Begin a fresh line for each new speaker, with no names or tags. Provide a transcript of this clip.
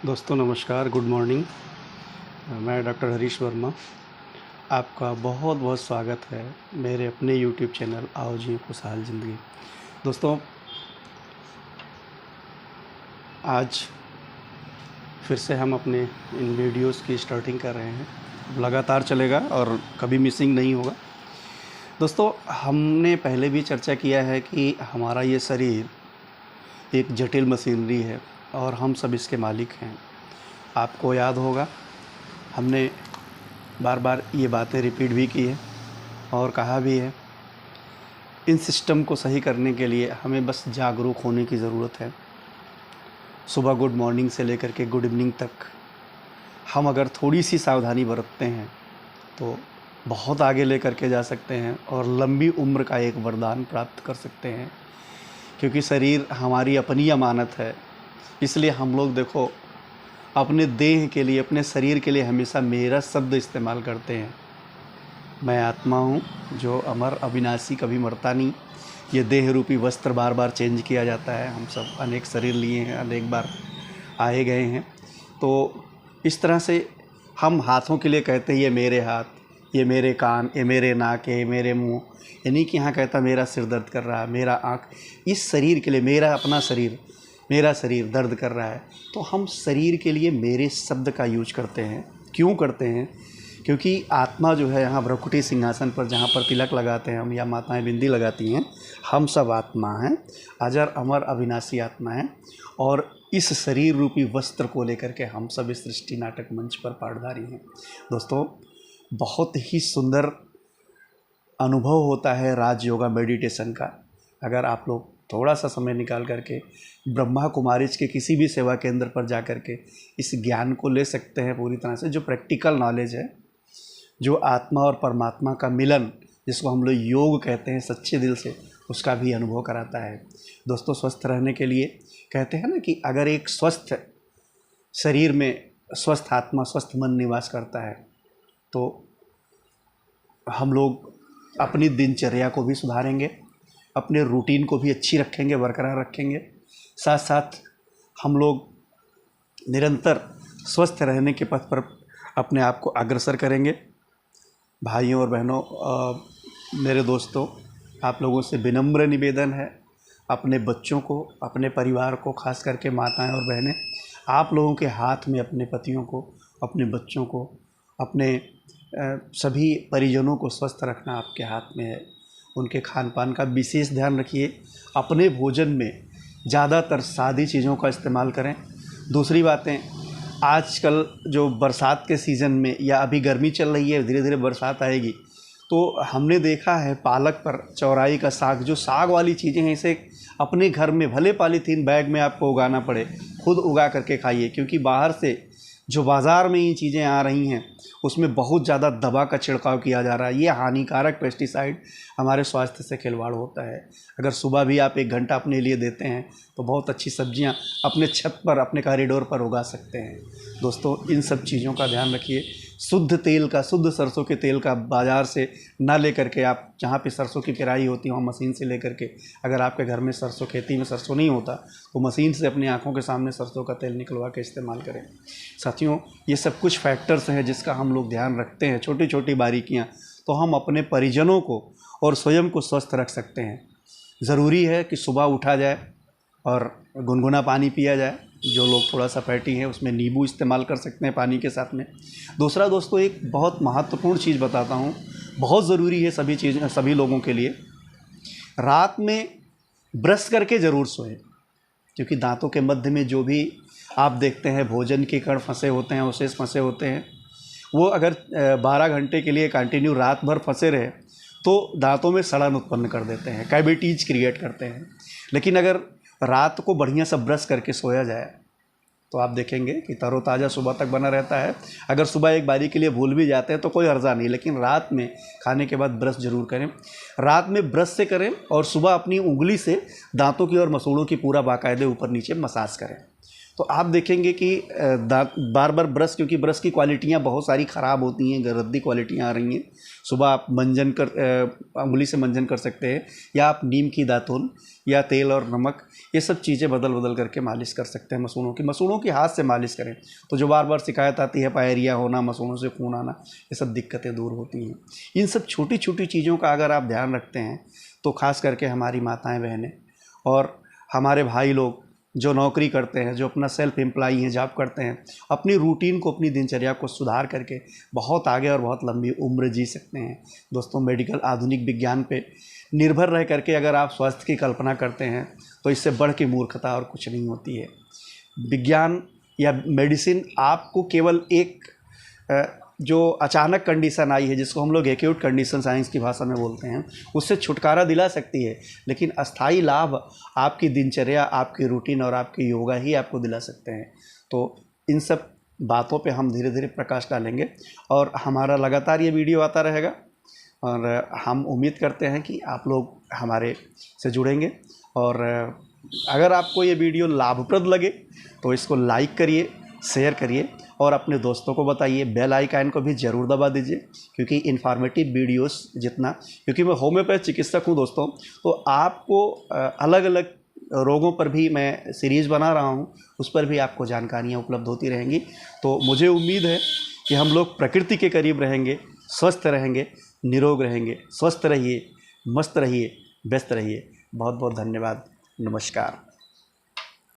दोस्तों नमस्कार, good morning. मैं डॉक्टर हरीश वर्मा। आपका बहुत बहुत स्वागत है मेरे अपने यूट्यूब चैनल आओ जी खुशहाल ज़िंदगी। दोस्तों, आज फिर से हम अपने इन वीडियोस की स्टार्टिंग कर रहे हैं। लगातार चलेगा और कभी मिसिंग नहीं होगा। दोस्तों, हमने पहले भी चर्चा किया है कि हमारा ये शरीर एक जटिल मशीनरी है और हम सब इसके मालिक हैं। आपको याद होगा, हमने बार बार ये बातें रिपीट भी की है और कहा भी है, इन सिस्टम को सही करने के लिए हमें बस जागरूक होने की ज़रूरत है। सुबह गुड मॉर्निंग से लेकर के गुड इवनिंग तक हम अगर थोड़ी सी सावधानी बरतते हैं तो बहुत आगे ले करके जा सकते हैं और लंबी उम्र का एक वरदान प्राप्त कर सकते हैं। क्योंकि शरीर हमारी अपनी अमानत है, इसलिए हम लोग देखो अपने देह के लिए, अपने शरीर के लिए हमेशा मेरा शब्द इस्तेमाल करते हैं। मैं आत्मा हूँ जो अमर अविनाशी, कभी मरता नहीं। ये देह रूपी वस्त्र बार बार चेंज किया जाता है। हम सब अनेक शरीर लिए हैं, अनेक बार आए गए हैं। तो इस तरह से हम हाथों के लिए कहते हैं ये मेरे हाथ, ये मेरे कान, ये मेरे नाक, ये मेरे मुँह। यानी कि यहाँ कहता मेरा सिर दर्द कर रहा है, मेरा आँख। इस शरीर के लिए, मेरा अपना शरीर, मेरा शरीर दर्द कर रहा है। तो हम शरीर के लिए मेरे शब्द का यूज करते हैं। क्यों करते हैं? क्योंकि आत्मा जो है यहाँ भ्रकुटी सिंहासन पर, जहाँ पर तिलक लगाते हैं हम या माताएं बिंदी लगाती हैं, हम सब आत्मा हैं, अजर अमर अविनाशी आत्मा हैं। और इस शरीर रूपी वस्त्र को लेकर के हम सब इस सृष्टि नाटक मंच पर पाठधारी हैं। दोस्तों, बहुत ही सुंदर अनुभव होता है राज योगा मेडिटेशन का। अगर आप लोग थोड़ा सा समय निकाल करके ब्रह्मा कुमारीज के किसी भी सेवा केंद्र पर जा कर के इस ज्ञान को ले सकते हैं पूरी तरह से, जो प्रैक्टिकल नॉलेज है, जो आत्मा और परमात्मा का मिलन, जिसको हम लोग योग कहते हैं सच्चे दिल से, उसका भी अनुभव कराता है। दोस्तों, स्वस्थ रहने के लिए कहते हैं ना कि अगर एक स्वस्थ शरीर में स्वस्थ आत्मा, स्वस्थ मन निवास करता है, तो हम लोग अपनी दिनचर्या को भी सुधारेंगे, अपने रूटीन को भी अच्छी रखेंगे, बरकरार रखेंगे। साथ साथ हम लोग निरंतर स्वस्थ रहने के पथ पर अपने आप को अग्रसर करेंगे। भाइयों और बहनों, मेरे दोस्तों, आप लोगों से विनम्र निवेदन है, अपने बच्चों को, अपने परिवार को, खास करके माताएं और बहनें, आप लोगों के हाथ में अपने पतियों को, अपने बच्चों को, अपने सभी परिजनों को स्वस्थ रखना आपके हाथ में है। उनके खान पान का विशेष ध्यान रखिए। अपने भोजन में ज़्यादातर सादी चीज़ों का इस्तेमाल करें। दूसरी बातें, आजकल जो बरसात के सीज़न में, या अभी गर्मी चल रही है, धीरे धीरे बरसात आएगी, तो हमने देखा है पालक पर, चौराई का साग, जो साग वाली चीज़ें हैं, इसे अपने घर में भले पॉलीथीन बैग में आपको उगाना पड़े, खुद उगा करके खाइए। क्योंकि बाहर से जो बाज़ार में ये चीज़ें आ रही हैं, उसमें बहुत ज़्यादा दवा का छिड़काव किया जा रहा है। ये हानिकारक पेस्टिसाइड हमारे स्वास्थ्य से खिलवाड़ होता है। अगर सुबह भी आप 1 घंटा अपने लिए देते हैं तो बहुत अच्छी सब्जियां अपने छत पर, अपने कॉरिडोर पर उगा सकते हैं। दोस्तों, इन सब चीज़ों का ध्यान रखिए। शुद्ध तेल का, शुद्ध सरसों के तेल का बाज़ार से ना ले करके, आप जहाँ पे सरसों की पेराई होती है वहाँ मशीन से ले करके, अगर आपके घर में सरसों, खेती में सरसों नहीं होता, तो मशीन से अपनी आँखों के सामने सरसों का तेल निकलवा के इस्तेमाल करें। साथियों, ये सब कुछ फैक्टर्स हैं जिसका हम लोग ध्यान रखते हैं, छोटी छोटी बारीकियाँ, तो हम अपने परिजनों को और स्वयं को स्वस्थ रख सकते हैं। ज़रूरी है कि सुबह उठा जाए और गुनगुना पानी पिया जाए। जो लोग थोड़ा सा फैटी हैं, उसमें नींबू इस्तेमाल कर सकते हैं पानी के साथ में। दूसरा दोस्तों, एक बहुत महत्वपूर्ण चीज़ बताता हूँ, बहुत ज़रूरी है सभी लोगों के लिए। रात में ब्रश करके ज़रूर सोएं। क्योंकि दांतों के मध्य में जो भी आप देखते हैं भोजन के कण फंसे होते हैं, अवशेष फंसे होते हैं, वो अगर 12 घंटे के लिए कंटिन्यू रात भर फंसे रहे तो दांतों में सड़न उत्पन्न कर देते हैं, कैविटीज क्रिएट करते हैं। लेकिन अगर रात को बढ़िया सा ब्रश करके सोया जाए तो आप देखेंगे कि तरोताज़ा सुबह तक बना रहता है। अगर सुबह एक बारी के लिए भूल भी जाते हैं तो कोई हर्जा नहीं, लेकिन रात में खाने के बाद ब्रश जरूर करें। रात में ब्रश से करें और सुबह अपनी उंगली से दांतों की और मसूड़ों की पूरा बाकायदे ऊपर नीचे मसाज करें। तो तो आप देखेंगे कि दांत बार बार ब्रश, क्योंकि ब्रश की क्वालिटियाँ बहुत सारी ख़राब होती हैं, रद्दी क्वालिटियाँ आ रही हैं। सुबह आप मंजन कर उंगली से मंजन कर सकते हैं, या आप नीम की दातुन या तेल और नमक, ये सब चीज़ें बदल बदल करके मालिश कर सकते हैं मसूड़ों की हाथ से मालिश करें तो जो बार बार शिकायत आती है पायरिया होना, मसूड़ों से खून आना, ये सब दिक्कतें दूर होती हैं। इन सब छोटी छोटी चीज़ों का अगर आप ध्यान रखते हैं तो ख़ास करके हमारी माताएँ बहनें और हमारे भाई लोग जो नौकरी करते हैं, जो अपना सेल्फ एम्प्लॉई हैं, जॉब करते हैं, अपनी रूटीन को, अपनी दिनचर्या को सुधार करके बहुत आगे और बहुत लंबी उम्र जी सकते हैं। दोस्तों, मेडिकल आधुनिक विज्ञान पे निर्भर रह करके अगर आप स्वास्थ्य की कल्पना करते हैं तो इससे बढ़ के मूर्खता और कुछ नहीं होती है। विज्ञान या मेडिसिन आपको केवल एक जो अचानक कंडीशन आई है, जिसको हम लोग एक्यूट कंडीशन साइंस की भाषा में बोलते हैं, उससे छुटकारा दिला सकती है, लेकिन अस्थाई लाभ आपकी दिनचर्या, आपकी रूटीन और आपकी योगा ही आपको दिला सकते हैं। तो इन सब बातों पे हम धीरे धीरे प्रकाश डालेंगे और हमारा लगातार ये वीडियो आता रहेगा और हम उम्मीद करते हैं कि आप लोग हमारे से जुड़ेंगे। और अगर आपको ये वीडियो लाभप्रद लगे तो इसको लाइक करिए, शेयर करिए और अपने दोस्तों को बताइए। बेल आइकन को भी ज़रूर दबा दीजिए, क्योंकि इन्फॉर्मेटिव वीडियोस जितना, क्योंकि मैं होम्योपैथ चिकित्सक हूँ दोस्तों, तो आपको अलग अलग रोगों पर भी मैं सीरीज़ बना रहा हूँ, उस पर भी आपको जानकारियाँ उपलब्ध होती रहेंगी। तो मुझे उम्मीद है कि हम लोग प्रकृति के करीब रहेंगे, स्वस्थ रहेंगे, निरोग रहेंगे। स्वस्थ रहिए, मस्त रहिए, व्यस्त रहिए। बहुत बहुत धन्यवाद। नमस्कार।